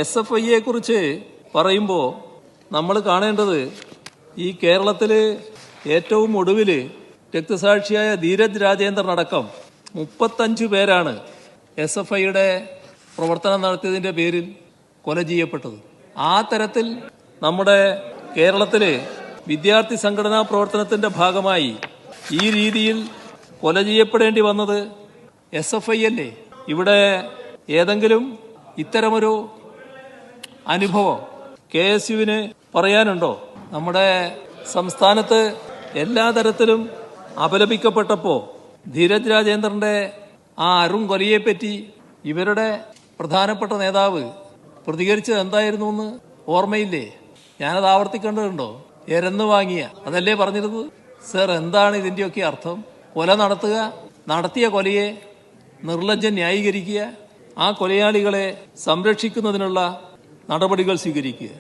SFIയെ കുറിച്ച് പറയുമ്പോൾ നമ്മൾ കാണേണ്ടത് ഈ കേരളത്തിൽ ഏറ്റവും ഒടുവിൽ രക്തസാക്ഷിയായ ധീരജ് രാജേന്ദ്രൻ അടക്കം 35 പേരാണ് SFIയുടെ പ്രവർത്തനം നടത്തിയതിൻ്റെ പേരിൽ കൊല ചെയ്യപ്പെട്ടത്. ആ തരത്തിൽ നമ്മുടെ കേരളത്തിൽ വിദ്യാർത്ഥി സംഘടനാ പ്രവർത്തനത്തിൻ്റെ ഭാഗമായി ഈ രീതിയിൽ കൊല ചെയ്യപ്പെടേണ്ടി വന്നത് SFI അല്ലേ? ഇവിടെ ഏതെങ്കിലും ഇത്തരമൊരു അനുഭവം KSUവിന് പറയാനുണ്ടോ? നമ്മുടെ സംസ്ഥാനത്ത് എല്ലാ തരത്തിലും അപലപിക്കപ്പെട്ടപ്പോൾ ധീരജ് രാജേന്ദ്രന്റെ ആ അരുൺ കൊലയെപ്പറ്റി ഇവരുടെ പ്രധാനപ്പെട്ട നേതാവ് പ്രതികരിച്ചത് എന്തായിരുന്നു എന്ന് ഓർമ്മയില്ലേ? ഞാനത് ആവർത്തിക്കേണ്ടതുണ്ടോ? എരന്ന് വാങ്ങിയ അതല്ലേ പറഞ്ഞിരുന്നത്? സർ, എന്താണ് ഇതിൻ്റെയൊക്കെ അർത്ഥം? കൊല നടത്തുക, നടത്തിയ കൊലയെ നിർലജ്ജം ന്യായീകരിക്കുക, ആ കൊലയാളികളെ സംരക്ഷിക്കുന്നതിനുള്ള നടപടികൾ സ്വീകരിക്കുക.